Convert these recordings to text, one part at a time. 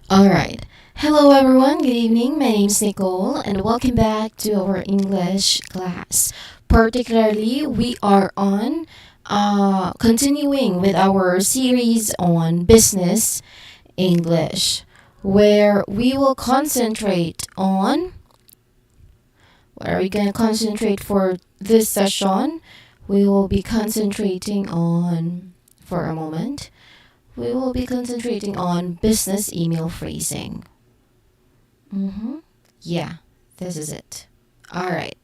All right. Hello, everyone. Good evening. My name is Nicole, and welcome back to our English class. Particularly, we are on continuing with our series on business English, where we will concentrate on. What are we going to concentrate for this session? We will be concentrating on, for a moment, we will be concentrating on business email phrasing. Mm-hmm. Yeah, this is it. All right.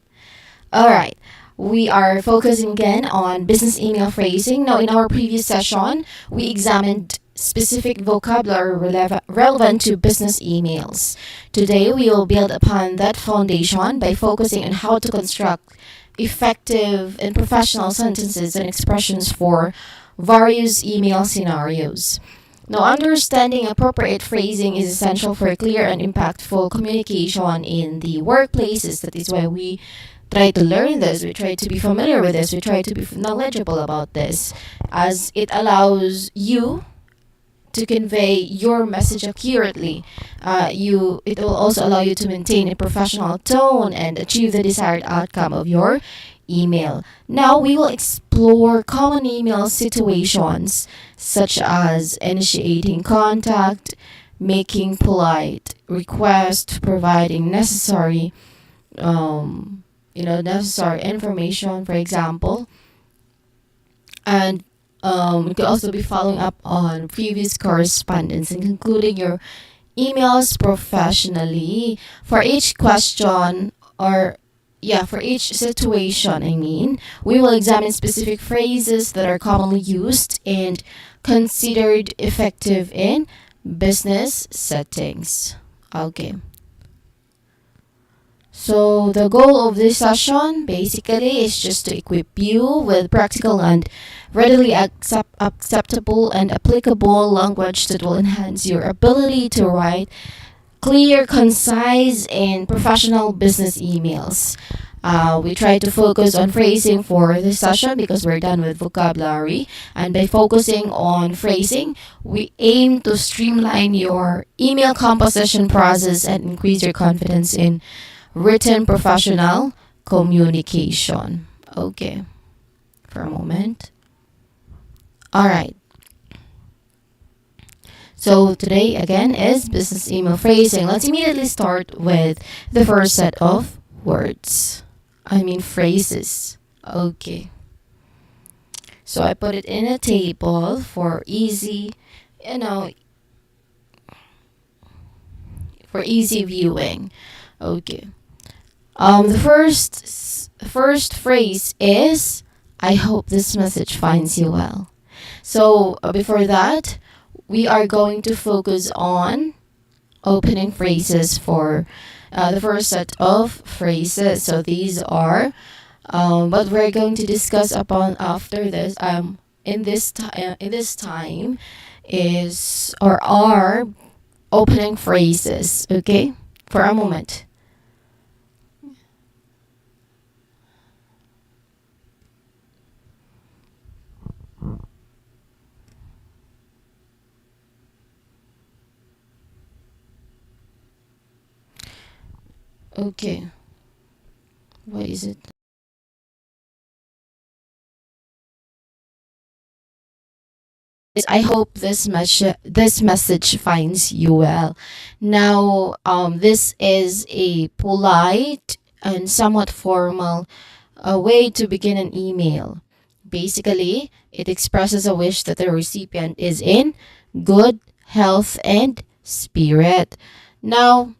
All right. We are focusing again on business email phrasing. Now, in our previous session, we examined specific vocabulary relevant to business emails. Today, we will build upon that foundation by focusing on how to construct effective and professional sentences and expressions for various email scenarios. Now, understanding appropriate phrasing is essential for clear and impactful communication in the workplaces. That is why we try to learn this, we try to be familiar with this, we try to be knowledgeable about this, as it allows you to convey your message accurately. It will also allow you to maintain a professional tone and achieve the desired outcome of your email. Now we will explore common email situations such as initiating contact, making polite requests, providing necessary information, for example, and you could also be following up on previous correspondence and concluding your emails professionally. For each question, or yeah, for each situation, we will examine specific phrases that are commonly used and considered effective in business settings. Okay. So the goal of this session basically is just to equip you with practical and readily acceptable and applicable language that will enhance your ability to write clear, concise, and professional business emails. We try to focus on phrasing for this session because we're done with vocabulary. And by focusing on phrasing, we aim to streamline your email composition process and increase your confidence in written professional communication. Okay, for a moment. All right. So today again is business email phrasing. Let's immediately start with the first set of words. Phrases. Okay. So I put it in a table for you know, easy viewing. Okay. The first phrase is, "I hope this message finds you well." So before that, we are going to focus on opening phrases for the first set of phrases. So these are what we're going to discuss upon after this. In this time is or are opening phrases. Okay, for a moment. Okay, what is it? I hope this message finds you well. Now, this is a polite and somewhat formal way to begin an email. Basically, it expresses a wish that the recipient is in good health and spirit. Now,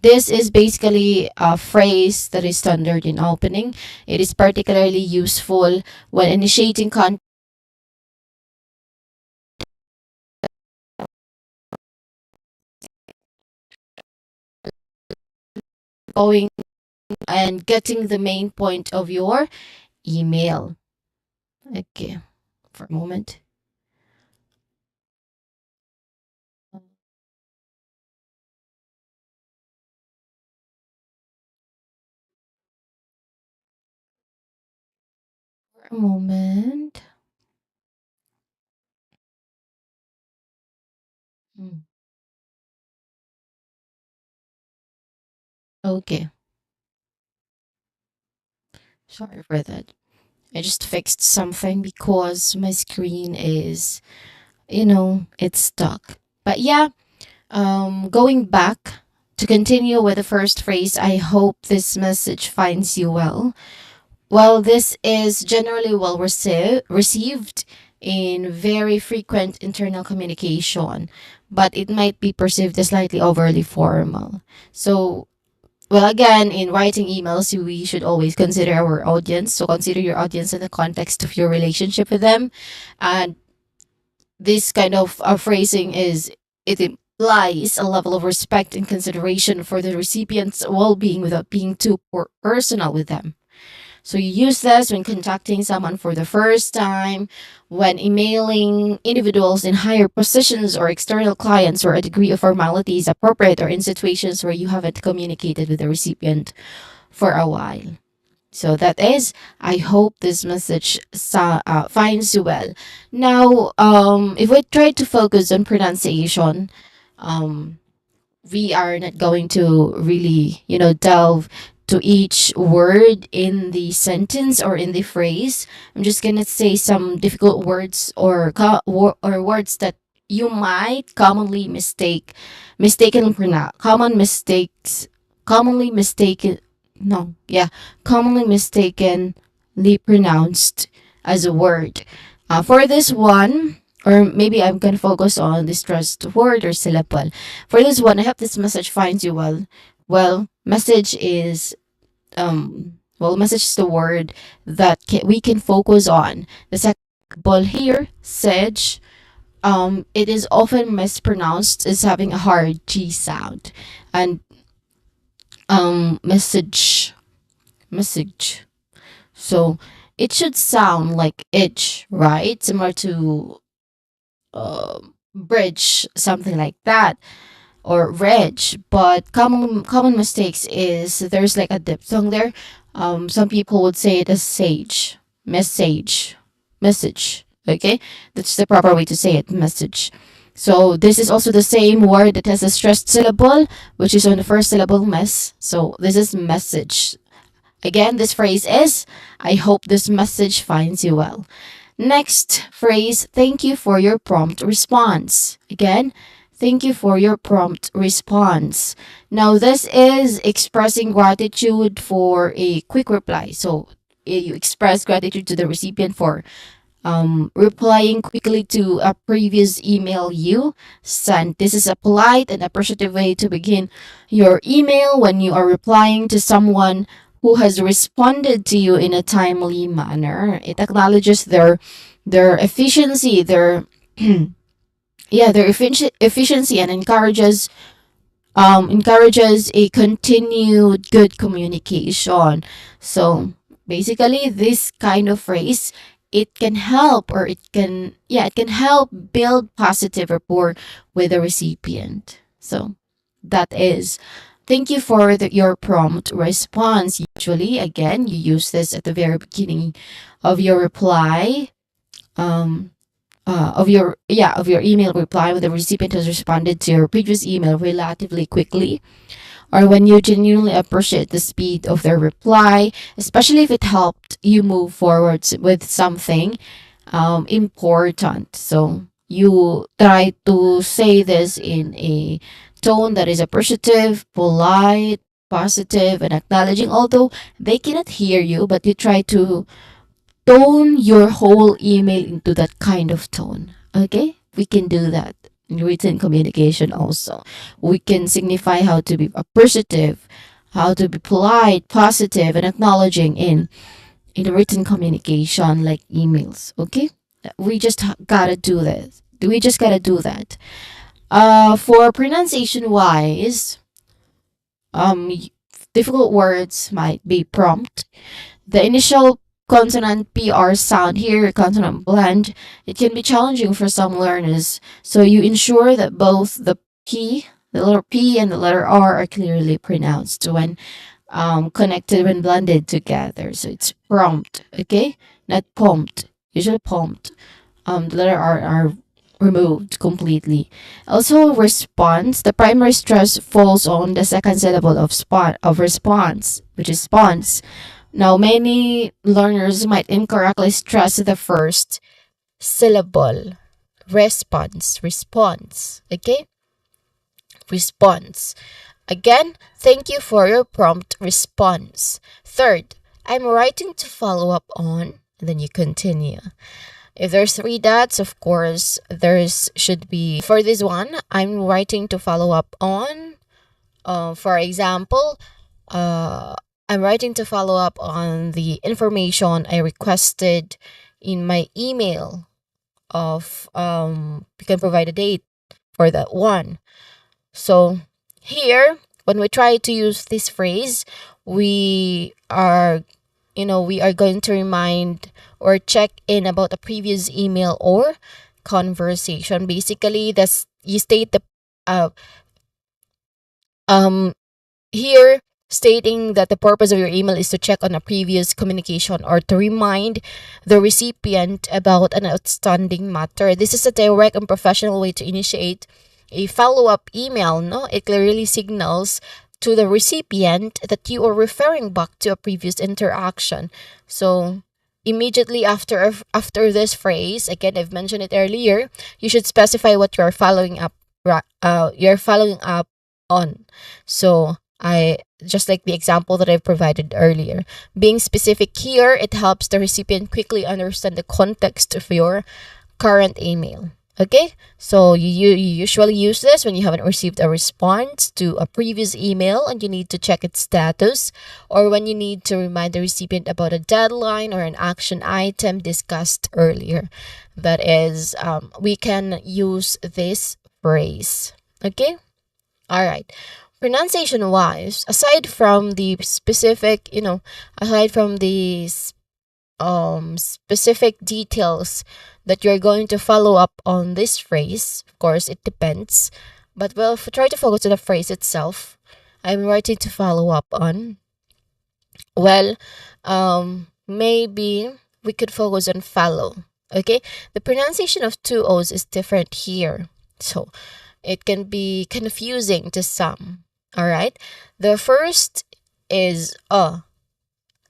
this is basically a phrase that is standard in opening. It is particularly useful when initiating going and getting the main point of your email. Okay, for a moment. For a moment. Hmm. Okay, sorry for that. I just fixed something because my screen is, it's stuck. But yeah, going back to continue with the first phrase, I hope this message finds you well. Well, this is generally well received in very frequent internal communication, but it might be perceived as slightly overly formal. So, well, again, in writing emails, we should always consider our audience. So, consider your audience in the context of your relationship with them. And this kind of phrasing it implies a level of respect and consideration for the recipient's well-being without being too personal with them. So you use this when contacting someone for the first time, when emailing individuals in higher positions or external clients where a degree of formality is appropriate, or in situations where you haven't communicated with the recipient for a while. So that is, I hope this message finds you well. Now, if we try to focus on pronunciation, um, we are not going to really, delve to each word in the sentence or in the phrase. I'm just gonna say some difficult words or words that you might commonly mistakenly pronounce. Commonly mistaken. No, yeah, commonly mistakenly pronounced as a word. For this one, or maybe I'm gonna focus on the stressed word or syllable. For this one, I hope this message finds you well. Well, message is the word that we can focus on. The second syllable here, sedge, it is often mispronounced as having a hard G sound. And message. So it should sound like itch, right? Similar to bridge, something like that, or reg. But common mistakes is there's like a diphthong there. Some people would say it as sage, message. Okay, that's the proper way to say it, message. So this is also the same word that has a stressed syllable, which is on the first syllable, mess. So this is message. Again, this phrase is, I hope this message finds you well. Next phrase, thank you for your prompt response. Again, thank you for your prompt response. Now, this is expressing gratitude for a quick reply. So, you express gratitude to the recipient for replying quickly to a previous email you sent. This is a polite and appreciative way to begin your email when you are replying to someone who has responded to you in a timely manner. It acknowledges their efficiency, their their efficiency, and encourages a continued good communication. So basically, this kind of phrase, it can help, or it can help build positive rapport with the recipient. So that is, thank you for your prompt response. Usually, again, you use this at the very beginning of your reply. Of your email reply, when the recipient has responded to your previous email relatively quickly, or when you genuinely appreciate the speed of their reply, especially if it helped you move forward with something important. So you try to say this in a tone that is appreciative, polite, positive, and acknowledging, although they cannot hear you, but you try to tone your whole email into that kind of tone. Okay? We can do that in written communication also. We can signify how to be appreciative, how to be polite, positive, and acknowledging in written communication like emails. Okay? We just gotta do this. We just gotta do that. For pronunciation wise, difficult words might be prompt. The initial consonant PR sound here, consonant blend, it can be challenging for some learners. So you ensure that both the letter P and the letter R are clearly pronounced when connected, when blended together. So it's prompt, okay? Not prompt. Usually prompt. The letter R are removed completely. Also, response. The primary stress falls on the second syllable of response, which is sponse. Now, many learners might incorrectly stress the first syllable. Response. Okay? Response. Again, thank you for your prompt response. Third, I'm writing to follow up on, and then you continue. If there's three dots, of course, there's should be, for this one, I'm writing to follow up on, for example, I'm writing to follow up on the information I requested in my email of, you can provide a date for that one. So here, when we try to use this phrase, we are, we are going to remind or check in about a previous email or conversation. Basically, that's you state the here stating that the purpose of your email is to check on a previous communication or to remind the recipient about an outstanding matter. This is a direct and professional way to initiate a follow-up email. No, it clearly signals to the recipient that you are referring back to a previous interaction. So immediately after this phrase, again, I've mentioned it earlier, you should specify what you're following up on. So I just like the example that I've provided earlier. Being specific here, it helps the recipient quickly understand the context of your current email. Okay, so you usually use this when you haven't received a response to a previous email and you need to check its status, or when you need to remind the recipient about a deadline or an action item discussed earlier. That is, we can use this phrase. Okay, all right. Pronunciation wise, aside from the specific, specific details that you're going to follow up on this phrase, of course, it depends. But we'll try to focus on the phrase itself. I'm writing to follow up on. Well, maybe we could focus on follow. Okay, the pronunciation of two O's is different here, so it can be confusing to some. All right, the first is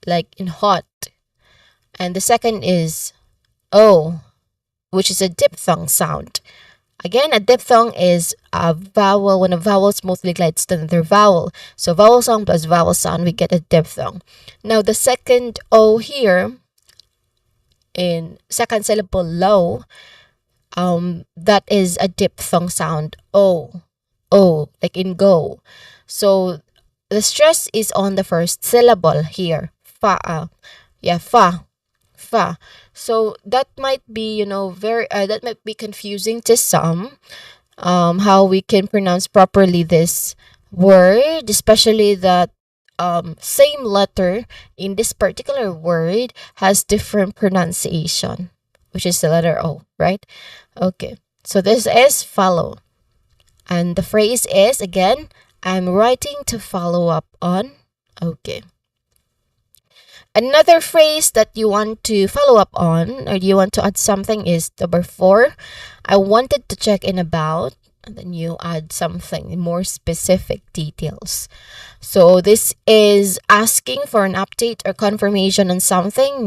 like in hot, and the second is O, which is a diphthong sound. Again, a diphthong is a vowel. When a vowel smoothly glides to another vowel, so vowel sound plus vowel sound, we get a diphthong. Now, the second O here, in second syllable low, that is a diphthong sound. O, like in go. So the stress is on the first syllable here. Fa. So that might be, that might be confusing to some, how we can pronounce properly this word, especially that same letter in this particular word has different pronunciation, which is the letter O, right? Okay, so this is follow. And the phrase is, again, I'm writing to follow up on. Okay. Another phrase that you want to follow up on, or you want to add something, is number 4. I wanted to check in about, and then you add something more specific details. So this is asking for an update or confirmation on something.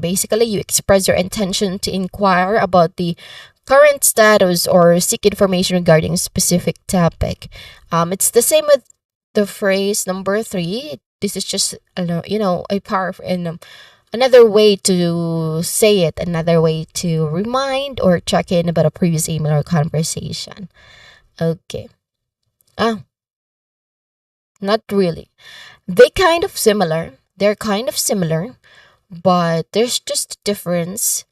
Basically, you express your intention to inquire about the current status or seek information regarding a specific topic. It's the same with the phrase number 3. This is just, a power and another way to say it, another way to remind or check in about a previous email or conversation. Okay. Not really. They're kind of similar, but there's just a difference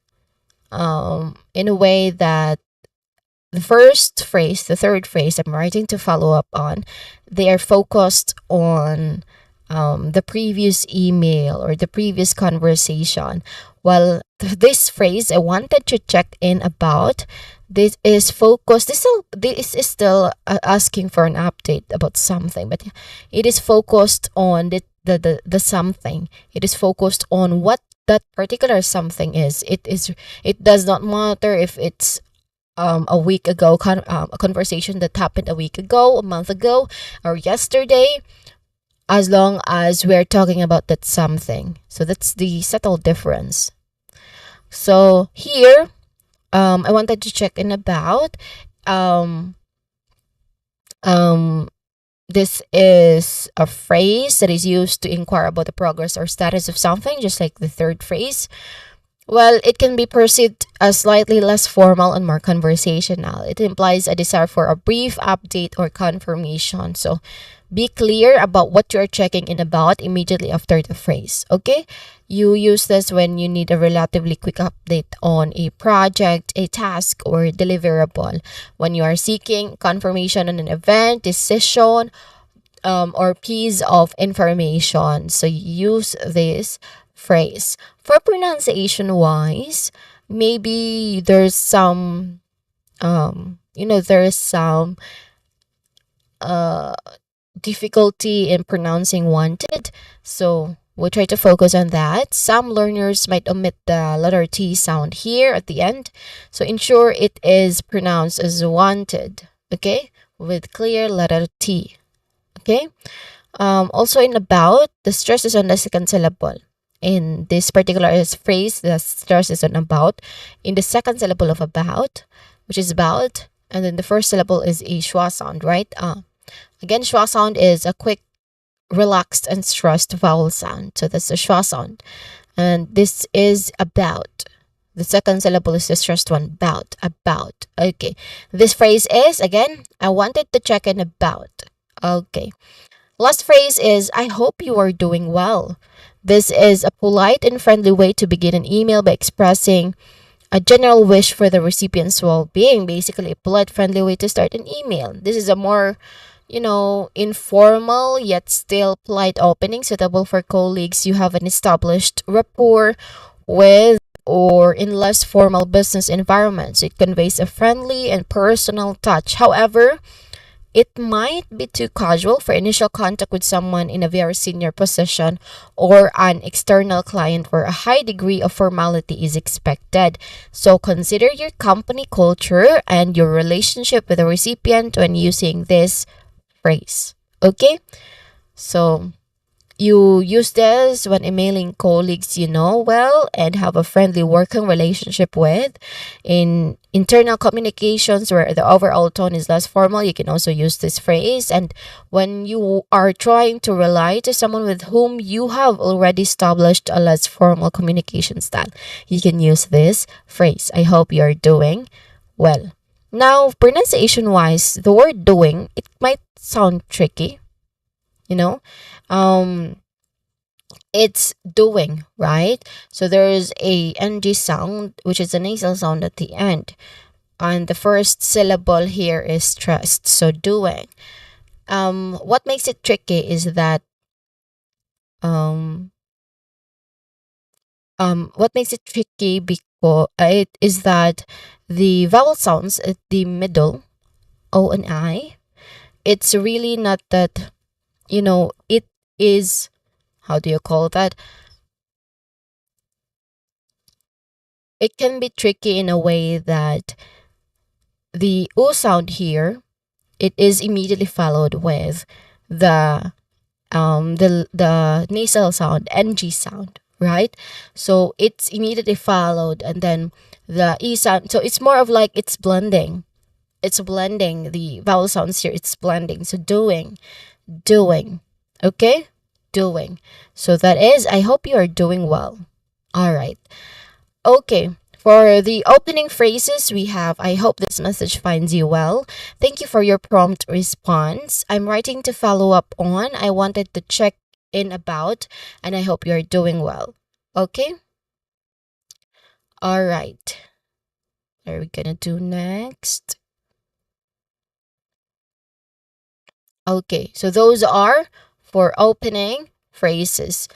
in a way that the third phrase I'm writing to follow up on, they are focused on the previous email or the previous conversation. While this phrase, I wanted to check in about, this is focused, this is still asking for an update about something, but it is focused on the something. It is focused on what that particular something is. It does not matter if it's a week ago, a conversation that happened a week ago, a month ago, or yesterday, as long as we're talking about that something. So that's the subtle difference. So here, I wanted to check in about um, um, this is a phrase that is used to inquire about the progress or status of something, just like the third phrase. Well, it can be perceived as slightly less formal and more conversational. It implies a desire for a brief update or confirmation. So be clear about what you're checking in about immediately after the phrase, okay? You use this when you need a relatively quick update on a project, a task, or deliverable. When you are seeking confirmation on an event, decision, or piece of information. So use this phrase. For pronunciation wise, maybe there's some there's some uh difficulty in pronouncing wanted. So we'll try to focus on that. Some learners might omit the letter T sound here at the end. So ensure it is pronounced as wanted, okay? With clear letter T, okay? Also in about, the stress is on the second syllable. In this particular phrase, the stress is on about. In the second syllable of about, which is about, and then the first syllable is a schwa sound, right? Again, schwa sound is a quick, relaxed, and stressed vowel sound. So that's the schwa sound. And this is about. The second syllable is the stressed one, about, about. Okay. This phrase is, again, I wanted to check in about. Okay. Last phrase is, I hope you are doing well. This is a polite and friendly way to begin an email by expressing a general wish for the recipient's well-being. Basically, a polite, friendly way to start an email. This is a more, informal yet still polite opening, suitable for colleagues you have an established rapport with or in less formal business environments. It conveys a friendly and personal touch. However, it might be too casual for initial contact with someone in a very senior position or an external client where a high degree of formality is expected. So consider your company culture and your relationship with the recipient when using this phrase. Okay? So you use this when emailing colleagues you know well and have a friendly working relationship with. In internal communications where the overall tone is less formal, you can also use this phrase. And when you are trying to rely to someone with whom you have already established a less formal communication style, you can use this phrase. I hope you're doing well. Now, pronunciation wise, the word doing, it might sound tricky, you know it's doing, right? So there is a ng sound, which is a nasal sound at the end, and the first syllable here is stressed. So doing. What makes it tricky is that um what makes it tricky because it is that the vowel sounds at the middle, o and I, it's really not that, it is, how do you call that? It can be tricky in a way that the O sound here, it is immediately followed with the nasal sound, ng sound, right? So it's immediately followed, and then the E sound. So it's more of like it's blending. It's blending the vowel sounds here. It's blending. So doing, okay? Doing. So that is, I hope you are doing well. All right. Okay. For the opening phrases, we have, I hope this message finds you well. Thank you for your prompt response. I'm writing to follow up on. I wanted to check in about, and I hope you're doing well. Okay? All right. What are we gonna do next? Okay, so those are for opening phrases.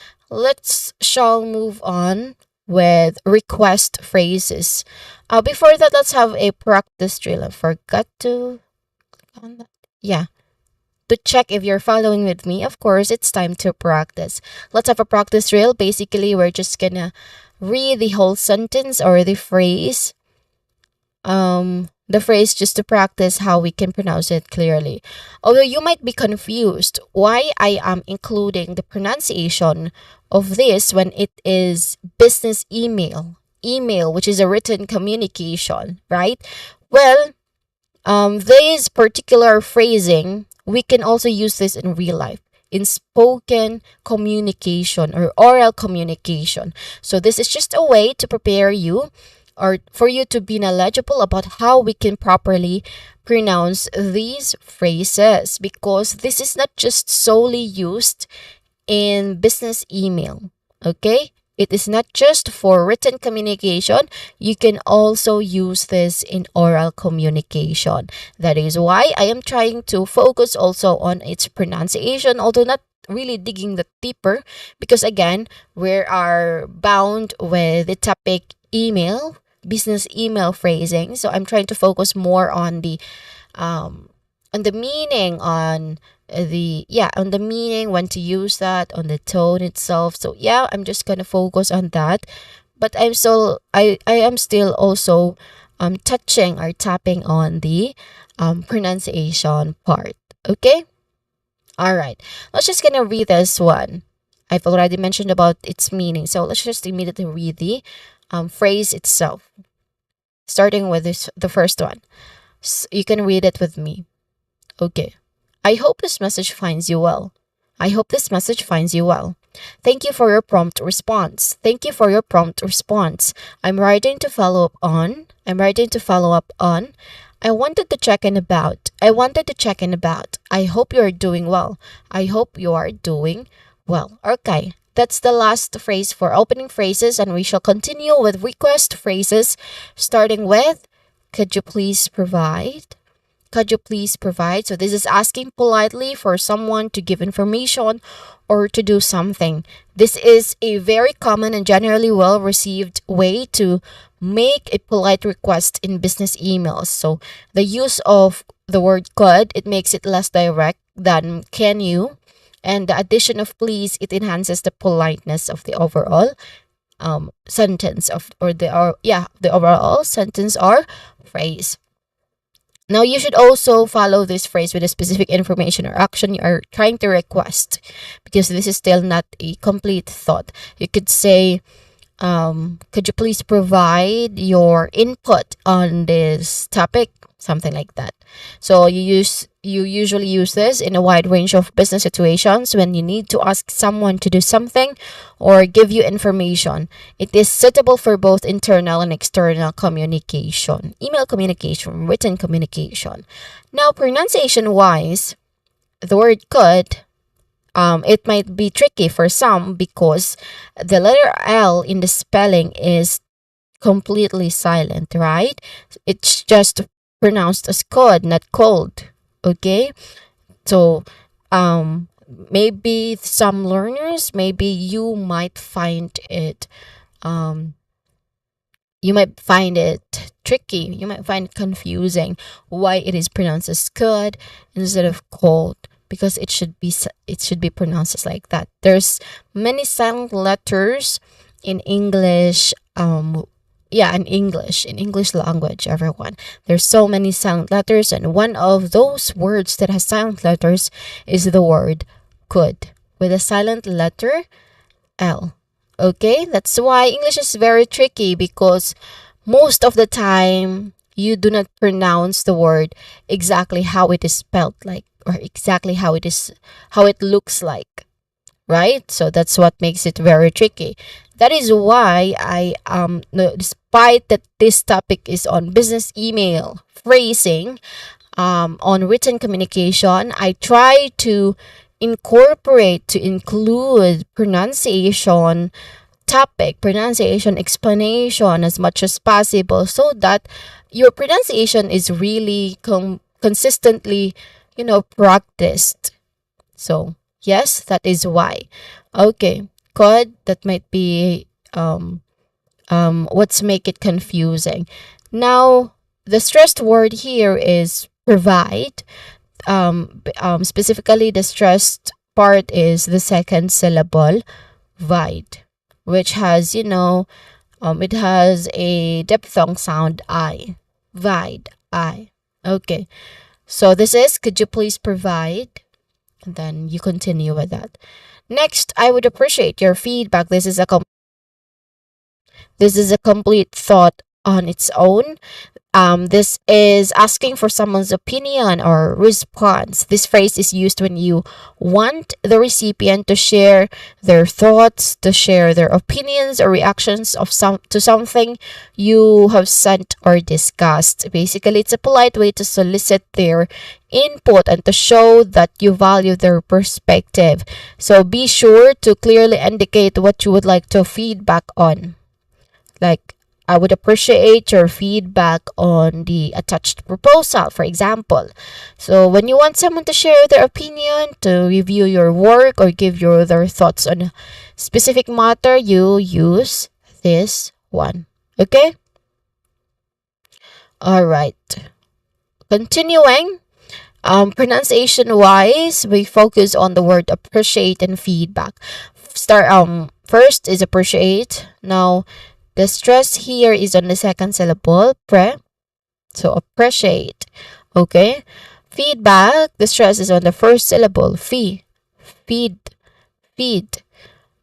Shall move on with request phrases. Before that, let's have a practice drill. I forgot to click on that. Yeah. To check if you're following with me, of course, it's time to practice. Let's have a practice drill. Basically, we're just gonna read the whole sentence or the phrase the phrase just to practice how we can pronounce it clearly. Although you might be confused why I am including the pronunciation of this when it is business email, which is a written communication, right? Well, this particular phrasing, we can also use this in real life, in spoken communication or oral communication. So this is just a way to prepare you or for you to be knowledgeable about how we can properly pronounce these phrases, because this is not just solely used in business email. Okay? It is not just for written communication. You can also use this in oral communication. That is why I am trying to focus also on its pronunciation, although not really digging the deeper, because again, we are bound with the topic email, business email phrasing. So I'm trying to focus more on the meaning, on the meaning, when to use that, on the tone itself. So yeah, I'm just gonna focus on that. But I am still also touching or tapping on the pronunciation part. Okay? Alright. Let's just gonna read this one. I've already mentioned about its meaning. So let's just immediately read the phrase itself. Starting with the first one. You can read it with me. Okay. I hope this message finds you well. I hope this message finds you well. Thank you for your prompt response. Thank you for your prompt response. I'm writing to follow up on. I'm writing to follow up on. I wanted to check in about. I wanted to check in about. I hope you are doing well. I hope you are doing well. Okay. That's the last phrase for opening phrases, and we shall continue with request phrases, starting with, could you please provide? Could you please provide? So this is asking politely for someone to give information or to do something. This is a very common and generally well received way to make a polite request in business emails. So the use of the word could, it makes it less direct than can you. And the addition of please, it enhances the politeness of the overall sentence the overall sentence or phrase. Now, you should also follow this phrase with a specific information or action you are trying to request, because this is still not a complete thought. You could say, could you please provide your input on this topic? Something like that. So you usually use this in a wide range of business situations when you need to ask someone to do something or give you information. It is suitable for both internal and external communication, email communication, written communication. Now, pronunciation wise, the word could, it might be tricky for some because the letter L in the spelling is completely silent, right? It's just pronounced as could, not cold. Okay? So, maybe some learners, maybe you might find it tricky. You might find it confusing why it is pronounced as could instead of cold, because it should be pronounced as like that. There's many silent letters in English, in English language, everyone. There's so many silent letters, and one of those words that has silent letters is the word could with a silent letter L. Okay, that's why English is very tricky, because most of the time you do not pronounce the word exactly how it is spelled like, or exactly how it looks like, right? So that's what makes it very tricky. That is why despite that this topic is on business email phrasing, on written communication, I try to include pronunciation topic, pronunciation explanation as much as possible, so that your pronunciation is really consistently, practiced. So yes, that is why. Okay, could, that might be what's make it confusing. Now, the stressed word here is provide. Specifically, the stressed part is the second syllable, vide, which has, it has a diphthong sound I. Vide, I. Okay. So this is, could you please provide? And then you continue with that. Next, I would appreciate your feedback. This is a complete thought on its own. This is asking for someone's opinion or response. This phrase is used when you want the recipient to share their thoughts, to share their opinions or reactions to something you have sent or discussed. Basically, it's a polite way to solicit their input and to show that you value their perspective. So be sure to clearly indicate what you would like to feedback on. Like, I would appreciate your feedback on the attached proposal, for example. So when you want someone to share their opinion, to review your work, or give their thoughts on a specific matter, you use this one. Okay? All right. Continuing. Pronunciation wise, we focus on the word appreciate and feedback. First is appreciate. Now, the stress here is on the second syllable, so appreciate. Okay. Feedback, the stress is on the first syllable, feed.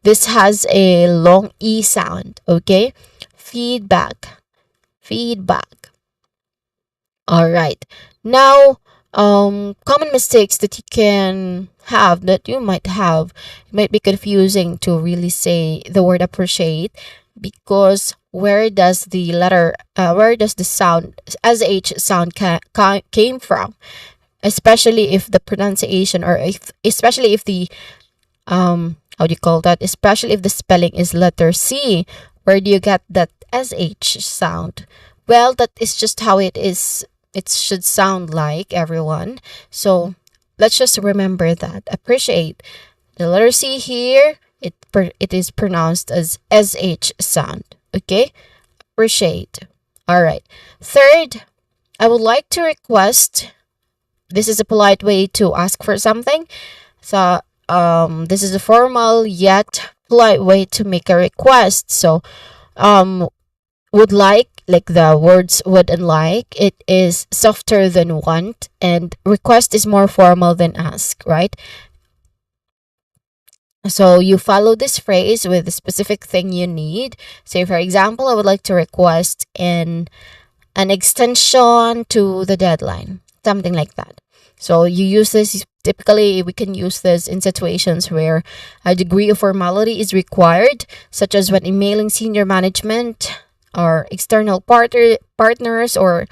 This has a long E sound. Okay. Feedback. All right. Now, common mistakes that you might have, it might be confusing to really say the word appreciate, because where does the sound sh sound came from, especially if the pronunciation, or especially if the how do you call that, especially if the spelling is letter C. Where do you get that sh sound? Well, that is just how it is. It should sound like, everyone. So let's just remember that. Appreciate, the letter C here, it is pronounced as sh sound. Okay? Appreciate. All right. Third, I would like to request. This is a polite way to ask for something. So this is a formal yet polite way to make a request. So would like the words would and like, it is softer than want, and request is more formal than ask, right? So you follow this phrase with the specific thing you need. Say, for example, I would like to request an extension to the deadline, something like that. So you use this, typically we can use this in situations where a degree of formality is required, such as when emailing senior management or external partners, or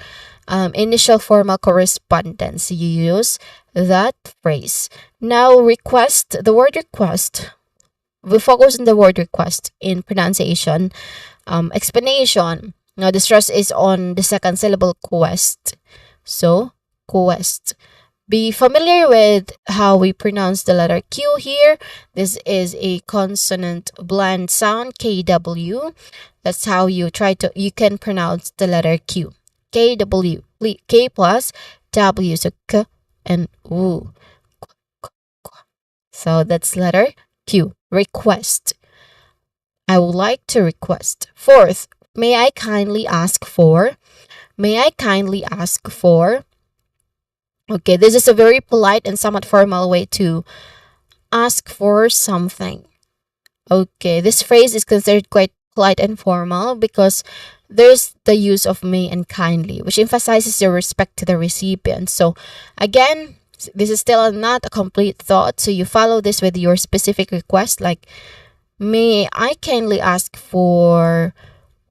initial formal correspondence. You use that phrase. Now, request, the word request, we focus on the word request in pronunciation. Explanation. Now, the stress is on the second syllable, quest. So, quest. Be familiar with how we pronounce the letter Q here. This is a consonant blend sound, KW. That's how you can pronounce the letter Q. KW. K plus W. So K and W. So that's letter Q. Request. I would like to request. Fourth, may I kindly ask for? Okay, this is a very polite and somewhat formal way to ask for something. Okay, this phrase is considered quite polite and formal because there's the use of may and kindly, which emphasizes your respect to the recipient. So again, this is still not a complete thought, so you follow this with your specific request, like, may I kindly ask for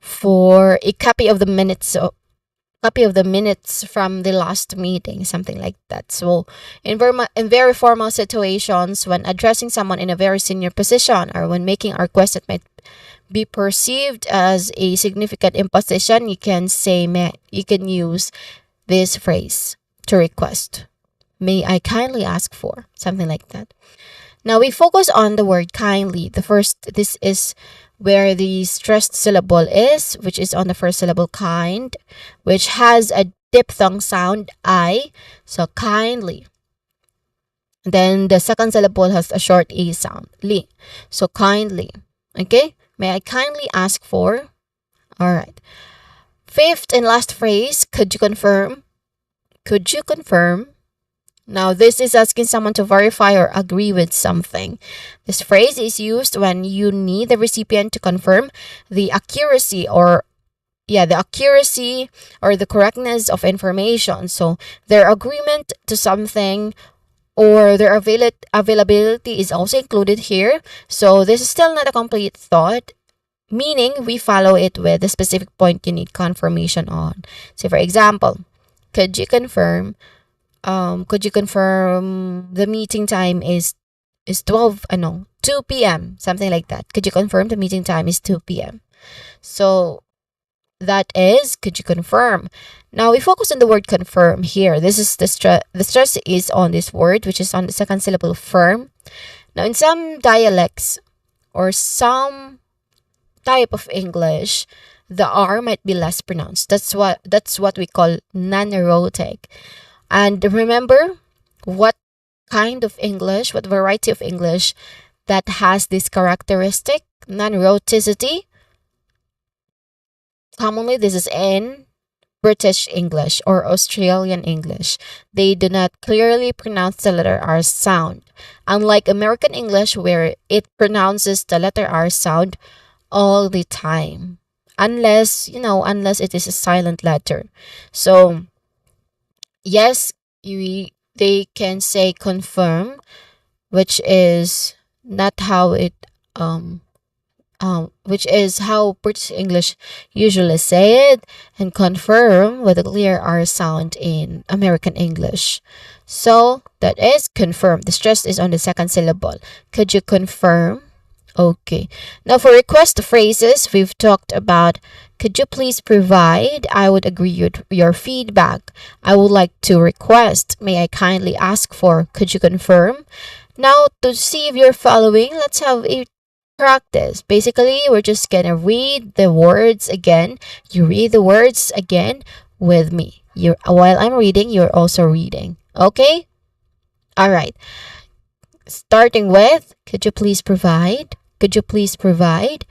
a copy of the minutes from the last meeting, something like that. So in very formal situations, when addressing someone in a very senior position, or when making a request that might be perceived as a significant imposition, you can use this phrase to request. May I kindly ask for, something like that. Now we focus on the word kindly. This is where the stressed syllable is, which is on the first syllable, kind, which has a diphthong sound, I, so kindly. Then the second syllable has a short A sound, li, so kindly. Okay, may I kindly ask for? All right. Fifth and last phrase, could you confirm? Could you confirm? Now, this is asking someone to verify or agree with something. This phrase is used when you need the recipient to confirm the accuracy or the accuracy or the correctness of information. So their agreement to something or their availability is also included here. So this is still not a complete thought, meaning we follow it with a specific point you need confirmation on. So for example, could you confirm the meeting time is 2 p.m., something like that. Could you confirm the meeting time is 2 p.m.? So that is, could you confirm? Now we focus on the word confirm here. This is the stress is on this word, which is on the second syllable firm. Now in some dialects or some type of English, the R might be less pronounced. That's what we call non-erotic. And remember what kind of English, what variety of English that has this characteristic, non-eroticity. Commonly, this is in British English or Australian English. They do not clearly pronounce the letter R sound. Unlike American English, where it pronounces the letter R sound all the time. Unless it is a silent letter. So, yes, they can say confirm, which is not how it which is how British English usually say it, and confirm with a clear R sound in American English. So that is confirm. The stress is on the second syllable. Could you confirm? Okay. Now for request phrases, we've talked about could you please provide? I would agree with your feedback. I would like to request. May I kindly ask for? Could you confirm? Now to see if you're following, let's have a practice. Basically, we're just gonna read the words again. You read the words again with me. While I'm reading, you're also reading. Okay? All right. Starting with, could you please provide? Could you please provide?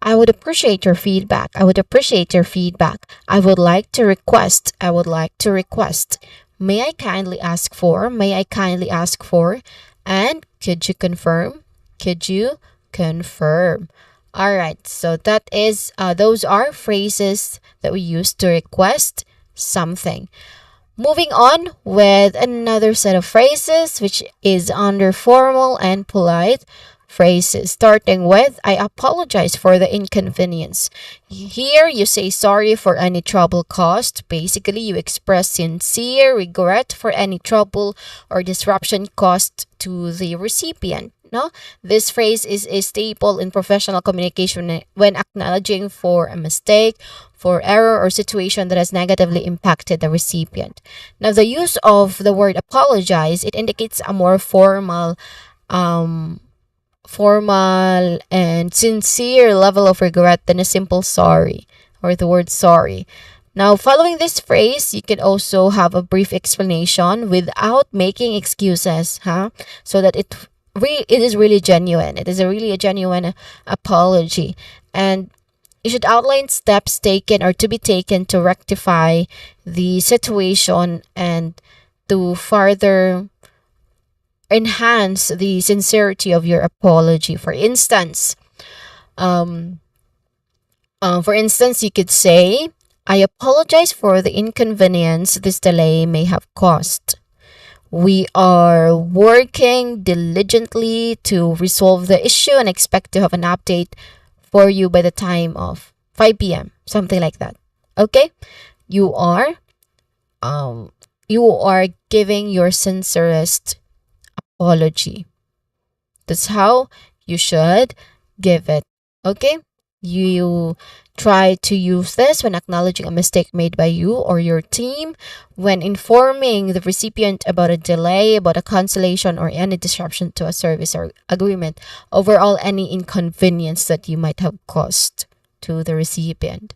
I would appreciate your feedback. I would appreciate your feedback. I would like to request. I would like to request. May I kindly ask for? May I kindly ask for? And could you confirm? Could you confirm? All right. So that is those are phrases that we use to request something. Moving on with another set of phrases, which is under formal and polite phrases, starting with I apologize for the inconvenience. Here you say sorry for any trouble caused. Basically, you express sincere regret for any trouble or disruption caused to the recipient. No, this phrase is a staple in professional communication when acknowledging for a mistake, for error or situation that has negatively impacted the recipient. Now, the use of the word apologize, it indicates a more formal and sincere level of regret than a simple sorry or the word sorry. Now, following this phrase, you can also have a brief explanation without making excuses, so that it is really genuine. It is a genuine apology, and you should outline steps taken or to be taken to rectify the situation and to further enhance the sincerity of your apology. For instance, you could say, I apologize for the inconvenience this delay may have caused. We are working diligently to resolve the issue and expect to have an update for you by the time of 5 p.m. Something like that. Okay? You are giving your sincerest apology. That's how you should give it. Okay? You try to use this when acknowledging a mistake made by you or your team, when informing the recipient about a delay, about a cancellation, or any disruption to a service or agreement. Overall, any inconvenience that you might have caused to the recipient.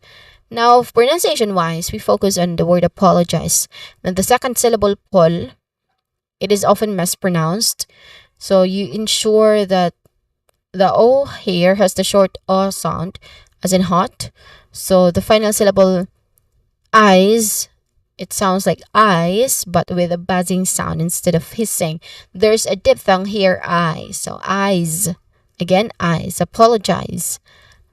Now, pronunciation-wise, we focus on the word apologize. Now, the second syllable, pol, it is often mispronounced. So you ensure that the O here has the short O sound, as in hot. So the final syllable, eyes, It sounds like eyes, but with a buzzing sound instead of hissing. There's a diphthong here, I. So eyes. Again, eyes. Apologize.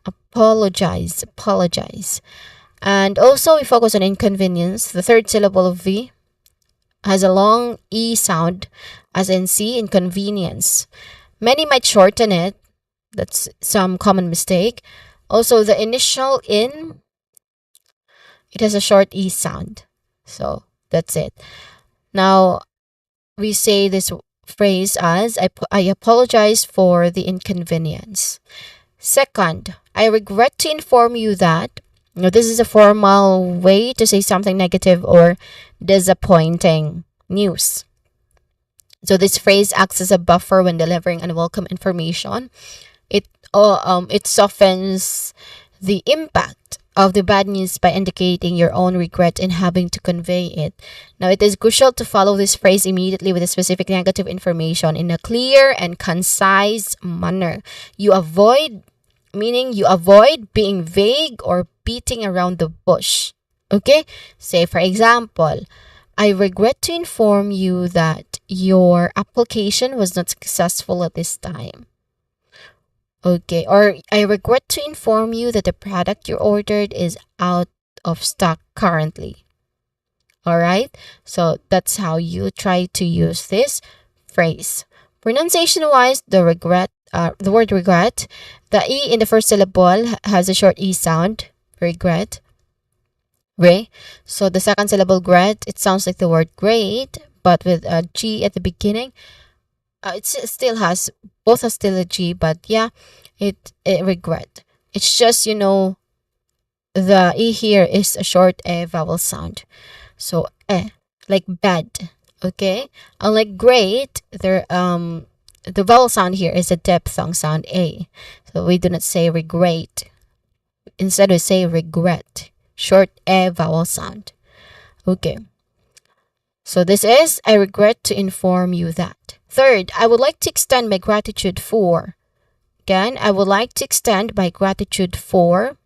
Apologize. Apologize. And also, we focus on inconvenience. The third syllable of V has a long E sound, as in C, inconvenience. Many might shorten it. That's some common mistake. Also, the initial in, it has a short E sound. So, that's it. Now, we say this phrase as, I apologize for the inconvenience. Second, I regret to inform you that. Now, this is a formal way to say something negative or disappointing news. So this phrase acts as a buffer when delivering unwelcome information. It softens the impact of the bad news by indicating your own regret in having to convey it. Now, it is crucial to follow this phrase immediately with a specific negative information in a clear and concise manner. Meaning you avoid being vague or beating around the bush. Okay? Say, for example, I regret to inform you that your application was not successful at this time. Okay, or I regret to inform you that the product you ordered is out of stock currently. All right, so that's how you try to use this phrase. Pronunciation wise, the word regret, the E in the first syllable has a short E sound, regret. Re. So the second syllable, gret, it sounds like the word great, but with a G at the beginning. It still has, both have still a G, but yeah, it regret. It's just, the E here is a short E vowel sound. So, like bad, okay? Unlike great, the vowel sound here is a diphthong sound, A. So we do not say regret. Instead, we say regret. Short E vowel sound. Okay. So this is, I regret to inform you that. Third, I would like to extend my gratitude for. Again, I would like to extend my gratitude for.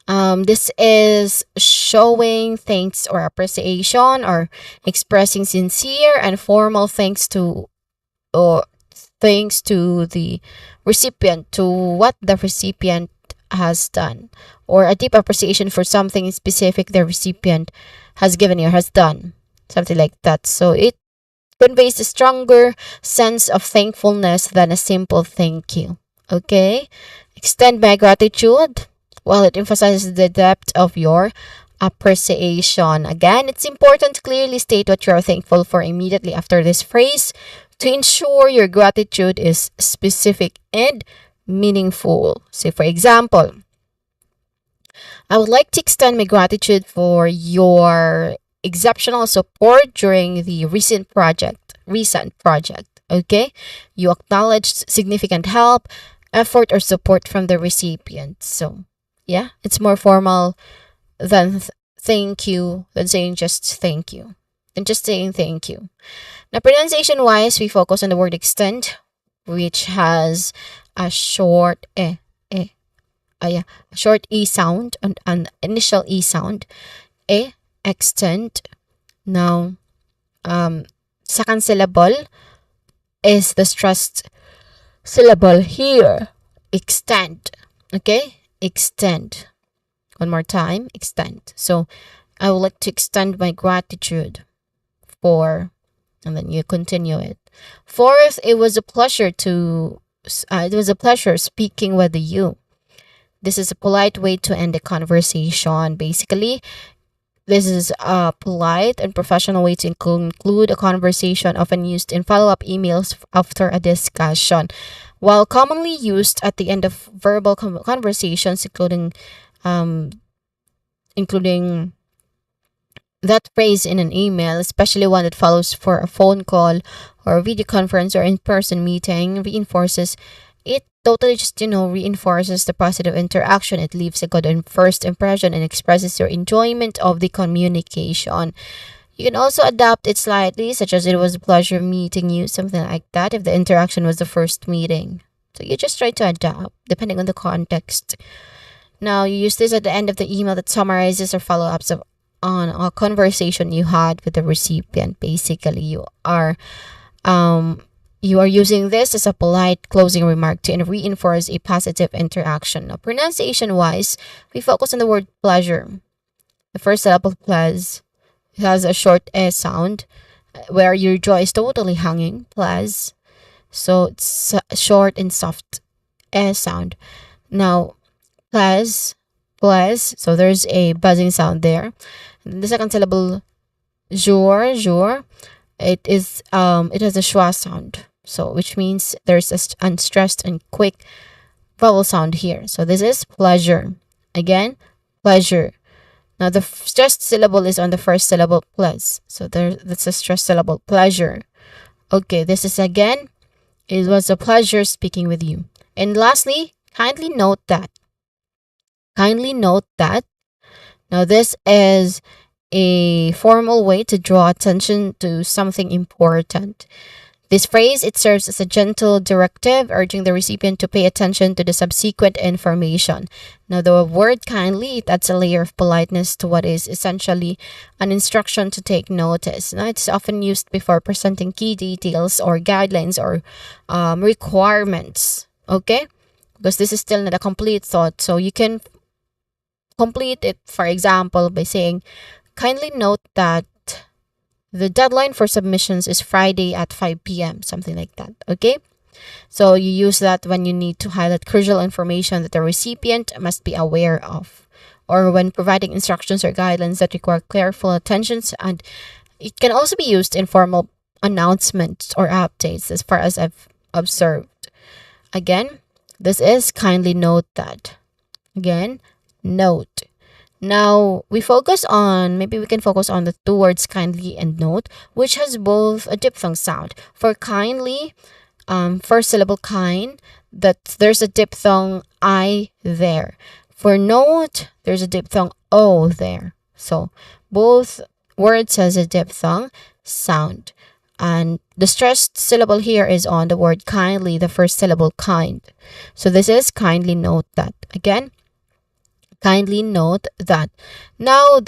This is showing thanks or appreciation or expressing sincere and formal thanks to the recipient, to what the recipient has done, or a deep appreciation for something specific the recipient has given you or has done, something like that. So it conveys a stronger sense of thankfulness than a simple thank you. Okay, extend my gratitude. Well, it emphasizes the depth of your appreciation. Again, it's important to clearly state what you are thankful for immediately after this phrase to ensure your gratitude is specific and meaningful. Say, for example, I would like to extend my gratitude for your exceptional support during the recent project. Okay, you acknowledged significant help, effort, or support from the recipient. So, yeah, it's more formal than thank you, than saying just thank you, than just saying thank you. Now, pronunciation wise, we focus on the word extend, which has a short a short E sound, an initial E sound, extend. Now, second syllable is the stressed syllable here, extend. Okay, extend. One more time, extend. So, I would like to extend my gratitude for, and then you continue it. Fourth, it was a pleasure speaking with you. This is a polite way to end a conversation. Basically, this is a polite and professional way to conclude a conversation, often used in follow-up emails after a discussion. While commonly used at the end of verbal conversations, including that phrase in an email, especially one that follows for a phone call or a video conference or in-person meeting, reinforces the positive interaction. It leaves a good first impression and expresses your enjoyment of the communication. You can also adapt it slightly, such as it was a pleasure meeting you, something like that, if the interaction was the first meeting. So you just try to adapt depending on the context. Now, you use this at the end of the email that summarizes or follow-ups of on a conversation you had with the recipient. Basically, um you are using this as a polite closing remark to reinforce a positive interaction. Now, pronunciation wise, we focus on the word pleasure. The first syllable plus has a short S sound where your jaw is totally hanging. Plus, so it's a short and soft S sound. Now, plus, plus, so there's a buzzing sound there. The second syllable, jour, it has a schwa sound. So which means there's a unstressed and quick vowel sound here. So this is pleasure. Again, pleasure. Now the stressed syllable is on the first syllable plus. So that's a stressed syllable, pleasure. Okay, this is again, it was a pleasure speaking with you. And lastly, kindly note that. Kindly note that. Now this is a formal way to draw attention to something important. This phrase, it serves as a gentle directive urging the recipient to pay attention to the subsequent information. Now, the word kindly, it adds a layer of politeness to what is essentially an instruction to take notice. Now, it's often used before presenting key details or guidelines or requirements, okay? Because this is still not a complete thought. So you can complete it, for example, by saying, kindly note that the deadline for submissions is Friday at 5 p.m., something like that, okay? So you use that when you need to highlight crucial information that the recipient must be aware of, or when providing instructions or guidelines that require careful attention. And it can also be used in formal announcements or updates, as far as I've observed. Again, this is kindly note that. Again, note. Now, maybe we can focus on the two words kindly and note, which has both a diphthong sound. For kindly, first syllable kind, that there's a diphthong I there. For note, there's a diphthong O there. So, both words has a diphthong sound. And the stressed syllable here is on the word kindly, the first syllable kind. So, this is kindly note that. Again, kindly note that. Now,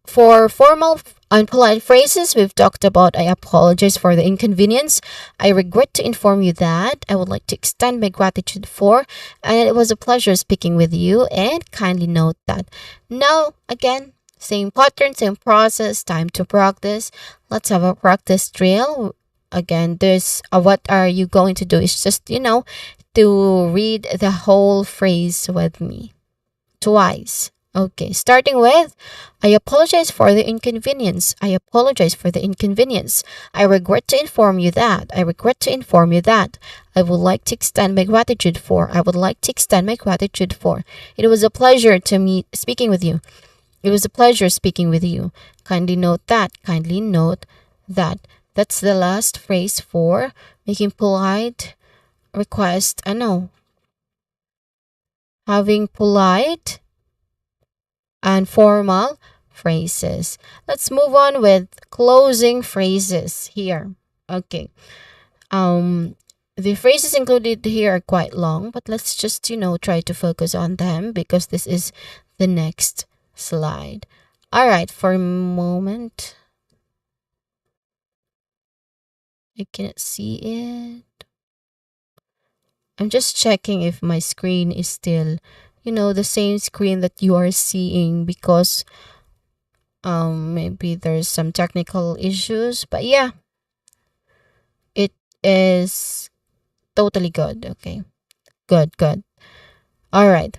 for formal and polite phrases, we've talked about I apologize for the inconvenience. I regret to inform you that. I would like to extend my gratitude for. And it was a pleasure speaking with you. And kindly note that. Now, again, same pattern, same process, time to practice. Let's have a practice drill. Again, what are you going to do? It's just, to read the whole phrase with me. Twice. Okay, starting with, I apologize for the inconvenience. I apologize for the inconvenience. I regret to inform you that. I regret to inform you that. I would like to extend my gratitude for. I would like to extend my gratitude for. It was a pleasure speaking with you. It was a pleasure speaking with you. Kindly note that. Kindly note that. That's the last phrase for making polite request. Having polite and formal phrases. Let's move on with closing phrases here. Okay. The phrases included here are quite long, but let's just, try to focus on them because this is the next slide. All right, for a moment. I cannot see it. I'm just checking if my screen is still, the same screen that you are seeing because maybe there's some technical issues. But yeah, it is totally good. Okay, good. All right.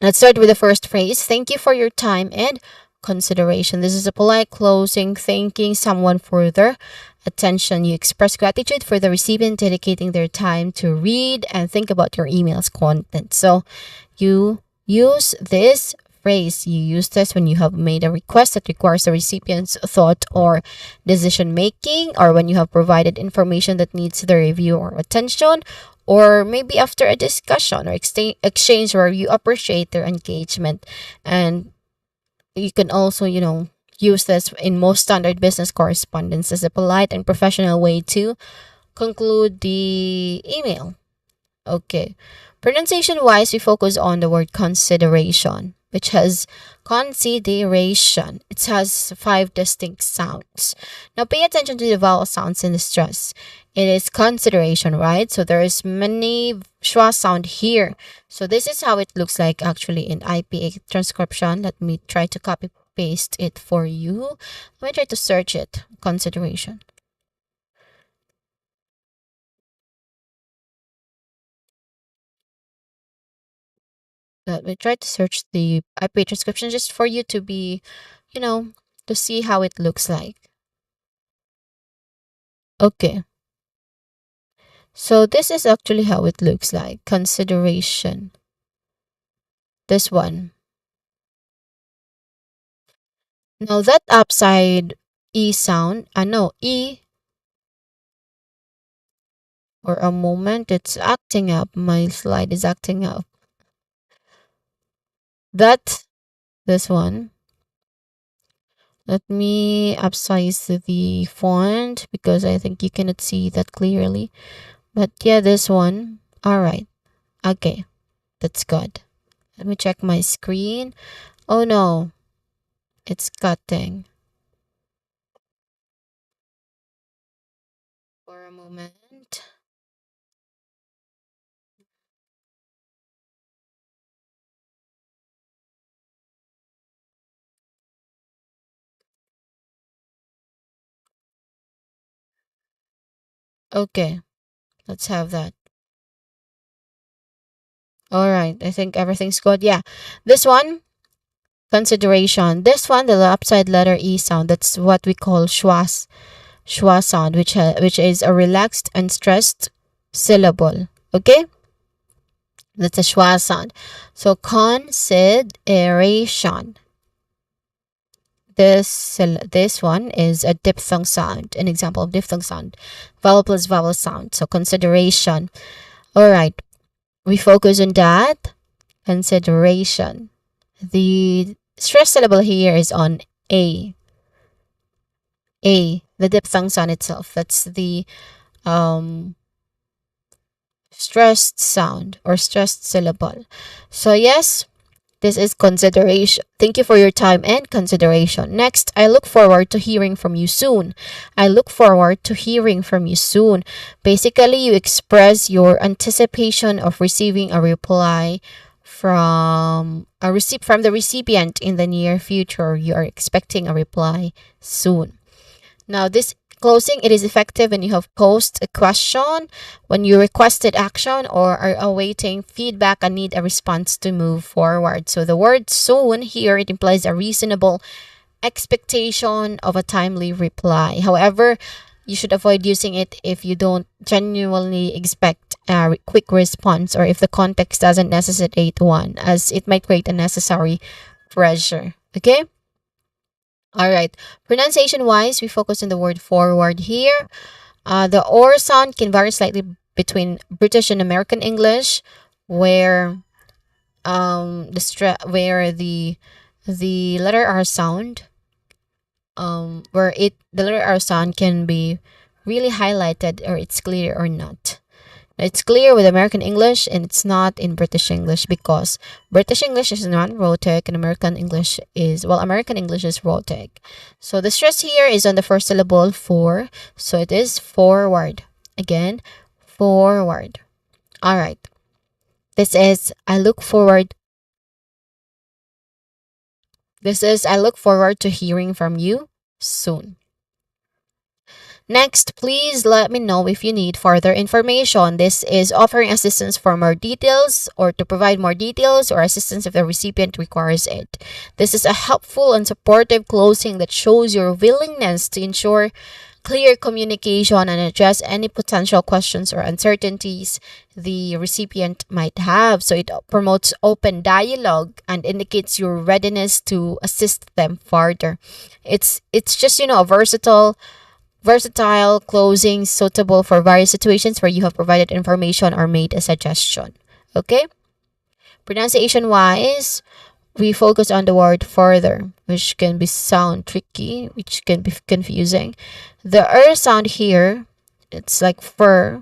Let's start with the first phrase. Thank you for your time and consideration. This is a polite closing, thanking someone for their attention. You express gratitude for the recipient dedicating their time to read and think about your email's content. So you use this phrase. You use this when you have made a request that requires the recipient's thought or decision making, or when you have provided information that needs their review or attention, or maybe after a discussion or exchange where you appreciate their engagement. And you can also, use this in most standard business correspondence as a polite and professional way to conclude the email. Okay. Pronunciation wise, we focus on the word consideration. which has consideration. It has 5 distinct sounds. Now pay attention to the vowel sounds in the stress. It is consideration, right? So there is many schwa sound here. So this is how it looks like actually in IPA transcription. Let me try to copy paste it for you. Let me try to search it. Consideration. Let me try to search the IPA transcription just for you to be, you know, to see how it looks like. Okay. So this is actually how it looks like. Consideration. This one. Now that upside E sound, no, E, or a moment, it's acting up. My slide is acting up. This one. Let me upsize the font because I think you cannot see that clearly. But yeah, this one. All right. Okay. That's good. Let me check my screen. Oh no. It's cutting. For a moment. Okay. Let's have that. All right. I think everything's good. Yeah. This one, consideration. This one, the upside letter E sound. That's what we call schwa sound, which is a relaxed and stressed syllable. Okay? That's a schwa sound. So consideration. This one is a diphthong sound, an example of diphthong sound. Vowel plus vowel sound. So consideration. All right. We focus on that. Consideration. The stress syllable here is on A. A, the diphthong sound itself. That's the stressed sound or stressed syllable. So yes, this is consideration. Thank you for your time and consideration. Next, I look forward to hearing from you soon. I look forward to hearing from you soon. Basically, you express your anticipation of receiving a reply from the recipient in the near future. You are expecting a reply soon. Now, this closing, it is effective when you have posed a question, when you requested action, or are awaiting feedback and need a response to move forward. So the word soon here, it implies a reasonable expectation of a timely reply. However, you should avoid using it if you don't genuinely expect a quick response or if the context doesn't necessitate one, as it might create unnecessary pressure. Okay? All right. Pronunciation wise, we focus on the word forward here. The or sound can vary slightly between British and American English, where the letter R sound the letter R sound can be really highlighted or it's clear or not. It's clear with American English and it's not in British English because British English is non-rhotic and American English is rhotic. So the stress here is on the first syllable for, so it is forward. Again, forward. All right. This is I look forward to hearing from you soon. Next, please let me know if you need further information. This is offering assistance for more details or to provide more details or assistance if the recipient requires it. This is a helpful and supportive closing that shows your willingness to ensure clear communication and address any potential questions or uncertainties the recipient might have. So it promotes open dialogue and indicates your readiness to assist them further. It's just, a versatile closing suitable for various situations where you have provided information or made a suggestion. Okay? Pronunciation wise, we focus on the word further, which can be sound tricky, which can be confusing. The sound here, it's like fur.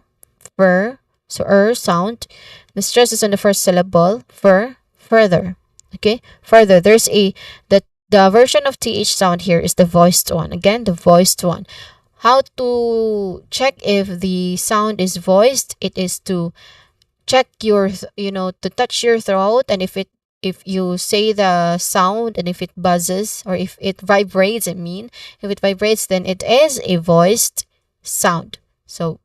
So sound. The stress is on the first syllable, further. Okay, further, there's a the version of th sound here is the voiced one. Again, the voiced one. How to check if the sound is voiced? It is to check your to touch your throat, and if you say the sound and if it buzzes or if it vibrates, I mean, if it vibrates, then it is a voiced sound. So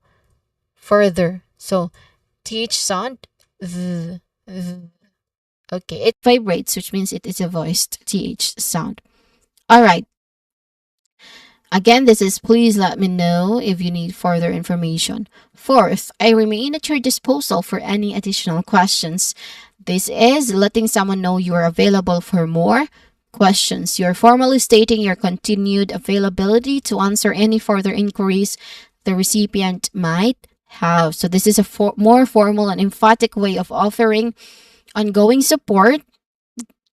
further, so th sound, th, th. Okay, it vibrates, which means it is a voiced th sound. All right. Again, this is please let me know if you need further information. Fourth, I remain at your disposal for any additional questions. This is letting someone know you are available for more questions. You're formally stating your continued availability to answer any further inquiries the recipient might have. So this is a more formal and emphatic way of offering ongoing support.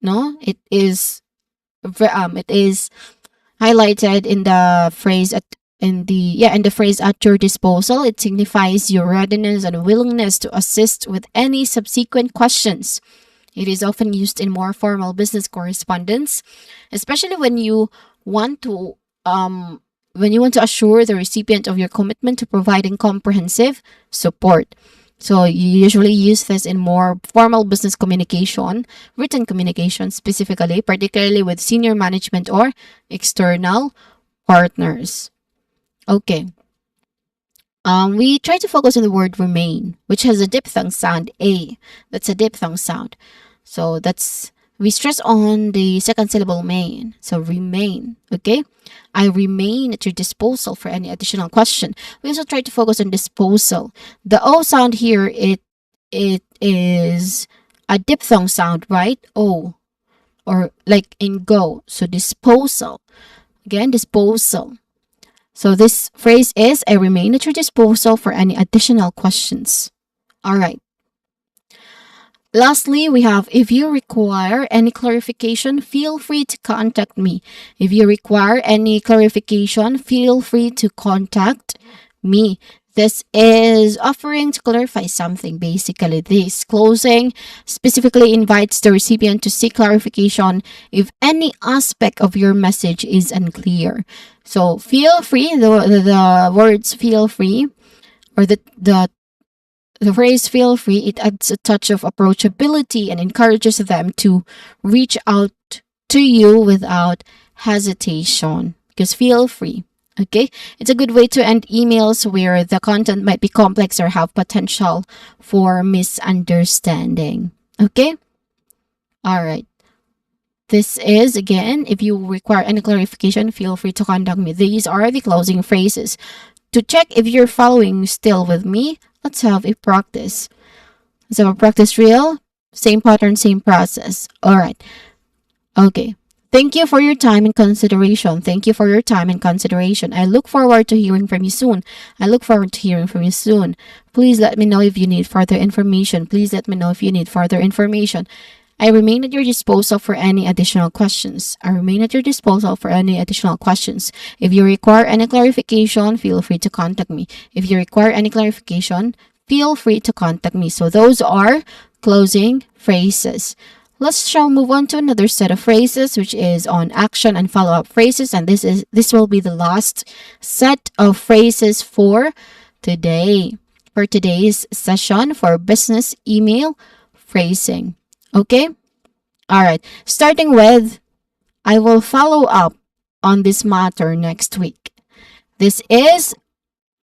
No, it is highlighted in the phrase in the phrase at your disposal. It signifies your readiness and willingness to assist with any subsequent questions. It is often used in more formal business correspondence, especially when you want to assure the recipient of your commitment to providing comprehensive support. So you usually use this in more formal business communication, written communication specifically, particularly with senior management or external partners. Okay. We try to focus on the word remain, which has a diphthong sound A. That's a diphthong sound. So we stress on the second syllable main. So remain. Okay. I remain at your disposal for any additional question. We also try to focus on disposal. The O sound here, it is a diphthong sound, right? O, or like in go. So disposal. Again, disposal. So this phrase is, I remain at your disposal for any additional questions. All right. Lastly, we have, if you require any clarification, feel free to contact me. If you require any clarification, feel free to contact me. This is offering to clarify something. Basically, this closing specifically invites the recipient to seek clarification if any aspect of your message is unclear. So feel free, the words feel free, or the phrase feel free, it adds a touch of approachability and encourages them to reach out to you without hesitation. Because feel free, okay? It's a good way to end emails where the content might be complex or have potential for misunderstanding, okay? All right. This is, again, if you require any clarification, feel free to contact me. These are the closing phrases. To check if you're following still with me, let's have a practice. Let's have a practice drill. Same pattern, same process. All right. Okay. Thank you for your time and consideration. Thank you for your time and consideration. I look forward to hearing from you soon. I look forward to hearing from you soon. Please let me know if you need further information. Please let me know if you need further information. I remain at your disposal for any additional questions. I remain at your disposal for any additional questions. If you require any clarification, feel free to contact me. If you require any clarification, feel free to contact me. So those are closing phrases. Shall move on to another set of phrases, which is on action and follow-up phrases. And this will be the last set of phrases for today. For today's session for business email phrasing. Okay? All right. Starting with, I will follow up on this matter next week. This is,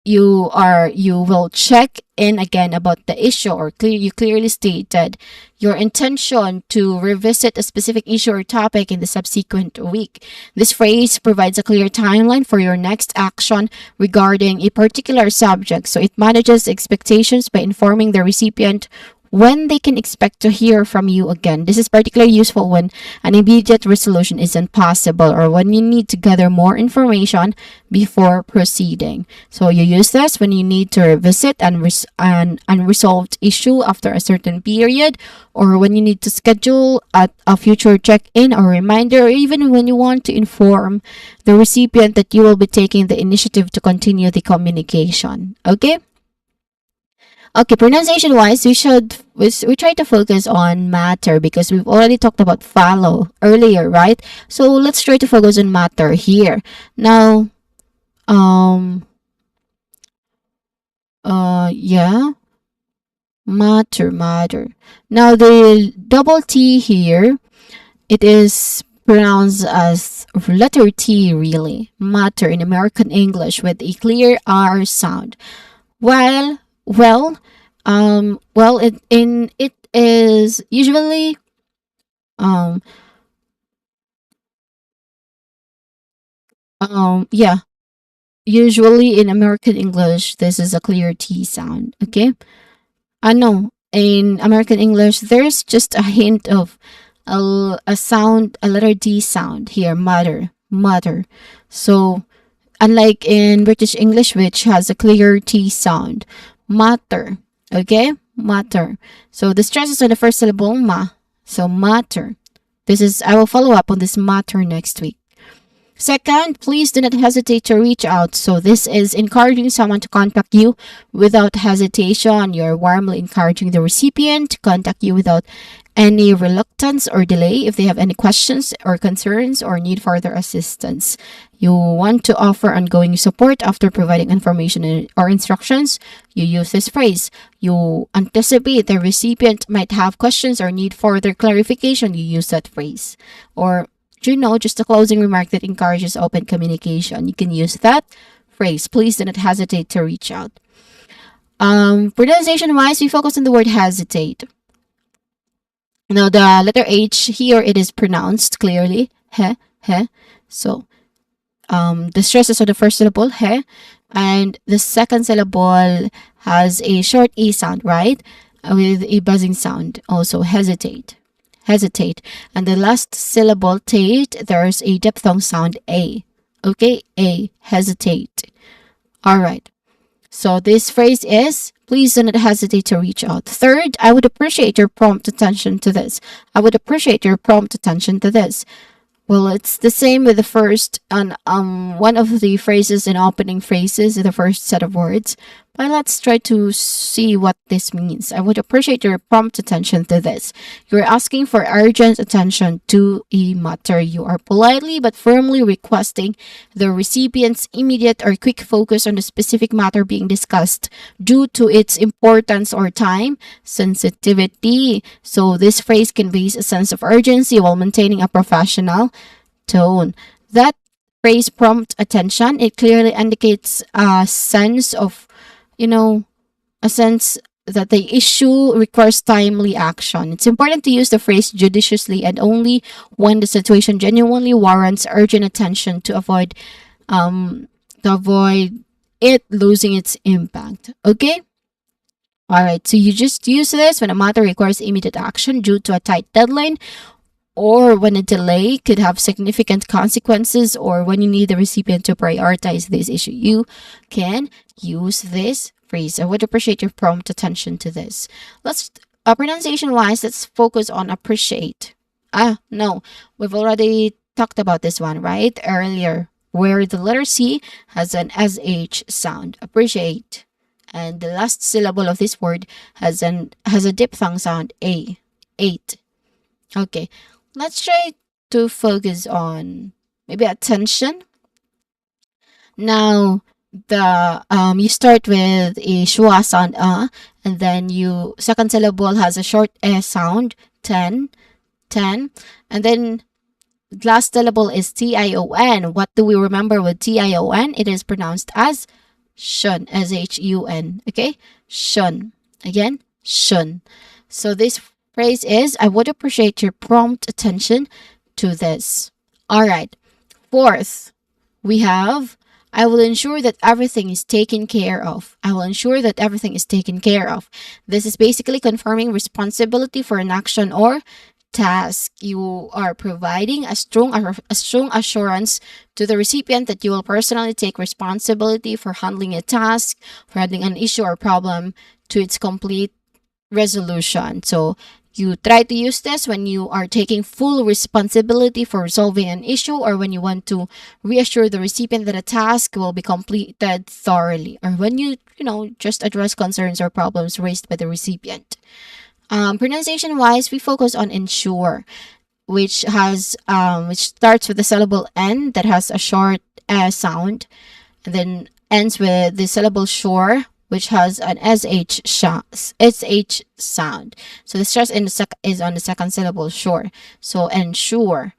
you will check in again about the issue, or you clearly stated your intention to revisit a specific issue or topic in the subsequent week. This phrase provides a clear timeline for your next action regarding a particular subject. So it manages expectations by informing the recipient when they can expect to hear from you again. This is particularly useful when an immediate resolution isn't possible or when you need to gather more information before proceeding. So you use this when you need to revisit an unresolved issue after a certain period, or when you need to schedule a future check-in or reminder, or even when you want to inform the recipient that you will be taking the initiative to continue the communication. Okay? Okay, pronunciation wise, we try to focus on matter because we've already talked about follow earlier, right? So let's try to focus on matter here. Now, um, yeah, matter. Now the double T here, it is pronounced as letter T, really. Matter in American English with a clear R sound. It is usually um yeah, usually in American English this is a clear T sound. Okay, I know in American English there's just a hint of a sound, a letter D sound here, mother. So unlike in British English, which has a clear T sound, matter. Okay, matter. So the stress is on the first syllable, ma. So matter. I will follow up on this matter next week. Second, please do not hesitate to reach out. So this is encouraging someone to contact you without hesitation. You're warmly encouraging the recipient to contact you without any reluctance or delay if they have any questions or concerns or need further assistance. You want to offer ongoing support after providing information or instructions. You use this phrase. You anticipate the recipient might have questions or need further clarification. You use that phrase. Or just a closing remark that encourages open communication. You can use that phrase. Please do not hesitate to reach out. Pronunciation wise, we focus on the word hesitate. Now, the letter H here, it is pronounced clearly. He. So, the stress is on the first syllable, he, and the second syllable has a short E sound, right? With a buzzing sound. Also, hesitate. And the last syllable, tate, there's a diphthong sound, A. Okay, A, hesitate. All right. So this phrase is, please do not hesitate to reach out. Third, I would appreciate your prompt attention to this. Well, it's the same with the first and one of the phrases and opening phrases in the first set of words. But let's try to see what this means. I would appreciate your prompt attention to this. You're asking for urgent attention to a matter. You are politely but firmly requesting the recipient's immediate or quick focus on the specific matter being discussed due to its importance or time sensitivity. So this phrase conveys a sense of urgency while maintaining a professional tone. That phrase, prompt attention, it clearly indicates a sense of, a sense that the issue requires timely action. It's important to use the phrase judiciously and only when the situation genuinely warrants urgent attention to avoid it losing its impact. Okay? Alright, so you just use this when a matter requires immediate action due to a tight deadline, or when a delay could have significant consequences, or when you need the recipient to prioritize this issue. You can use this phrase. I would appreciate your prompt attention to this. Pronunciation wise, let's focus on appreciate. No, we've already talked about this one, right? Earlier, where the letter C has an SH sound. Appreciate. And the last syllable of this word has a diphthong sound, A. 8. Okay, let's try to focus on maybe attention. Now, you start with a schwa sound, and then second syllable has a short e sound, 10, and then last syllable is tion. What do we remember with tion? It is pronounced as shun, shun. Okay, shun. Again, shun. So this phrase is, I would appreciate your prompt attention to this. All right. Fourth, we have, I will ensure that everything is taken care of. This is basically confirming responsibility for an action or task. You are providing a strong assurance to the recipient that you will personally take responsibility for handling a task, for handling an issue or problem to its complete resolution. So You try to use this when you are taking full responsibility for resolving an issue, or when you want to reassure the recipient that a task will be completed thoroughly, or when you just address concerns or problems raised by the recipient. Pronunciation wise, we focus on ensure, which starts with the syllable N that has a short sound, and then ends with the syllable sure, which has an sh sound. So the stress is on the second syllable, sure. So ensure.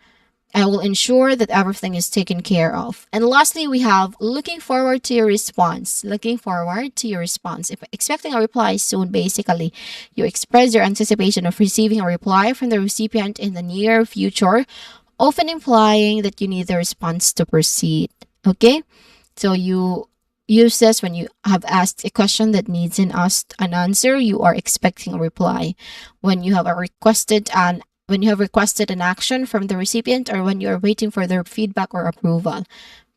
I will ensure that everything is taken care of. And lastly, we have looking forward to your response. Looking forward to your response. If expecting a reply soon, basically, you express your anticipation of receiving a reply from the recipient in the near future, often implying that you need the response to proceed. Okay? So you use this when you have asked a question that needs an answer, you are expecting a reply. When you have requested an action from the recipient, or when you are waiting for their feedback or approval.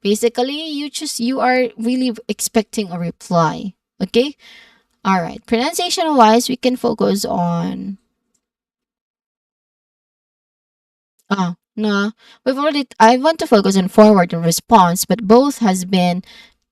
Basically, you are really expecting a reply. Okay? All right. Pronunciation wise, we can focus on no. I want to focus on forward and response, but both has been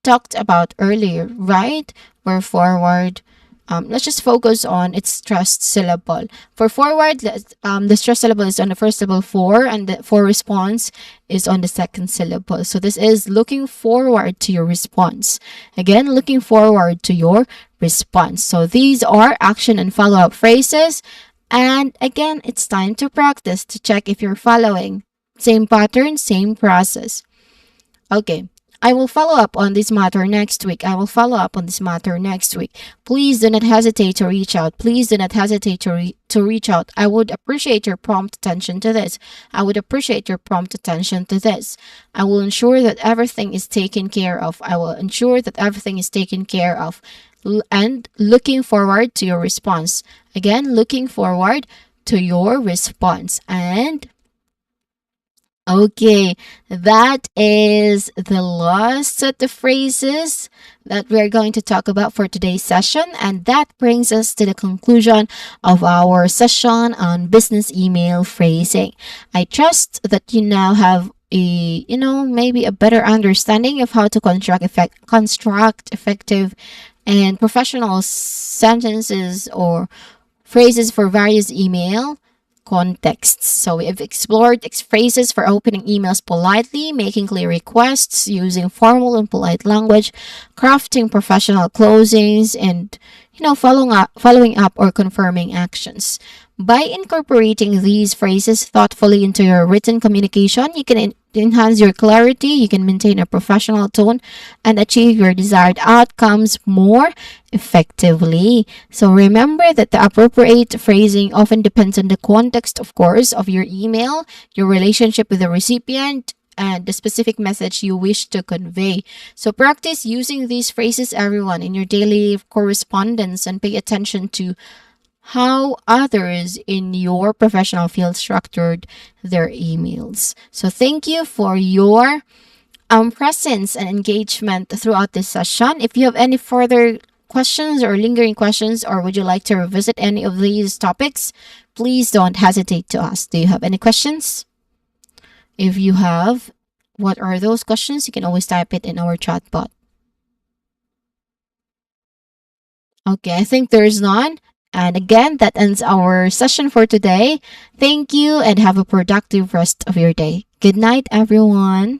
talked about earlier, right? Where forward, let's just focus on its stressed syllable. For forward, the stressed syllable is on the first syllable for, and for response is on the second syllable. So this is looking forward to your response. Again, looking forward to your response. So these are action and follow-up phrases. And again, it's time to practice to check if you're following. Same pattern, same process. Okay. I will follow up on this matter next week. Please do not hesitate to reach out. To reach out. I would appreciate your prompt attention to this. I will ensure that everything is taken care of. And looking forward to your response. Again, looking forward to your response. And okay, that is the last set of phrases that we're going to talk about for today's session. And that brings us to the conclusion of our session on business email phrasing. I trust that you now have maybe a better understanding of how to construct effective and professional sentences or phrases for various email contexts. So we have explored phrases for opening emails politely, making clear requests, using formal and polite language, crafting professional closings, and following up or confirming actions. By incorporating these phrases thoughtfully into your written communication, you can enhance your clarity, you can maintain a professional tone, and achieve your desired outcomes more effectively. So remember that the appropriate phrasing often depends on the context, of course, of your email, your relationship with the recipient, and the specific message you wish to convey. So practice using these phrases, everyone, in your daily correspondence, and pay attention to how others in your professional field structured their emails. So thank you for your presence and engagement throughout this session. If you have any further questions or lingering questions, or would you like to revisit any of these topics, please don't hesitate to ask. Do you have any questions? If you have, what are those questions? You can always type it in our chat bot. Okay, I think there's none. And again, that ends our session for today. Thank you and have a productive rest of your day. Good night, everyone.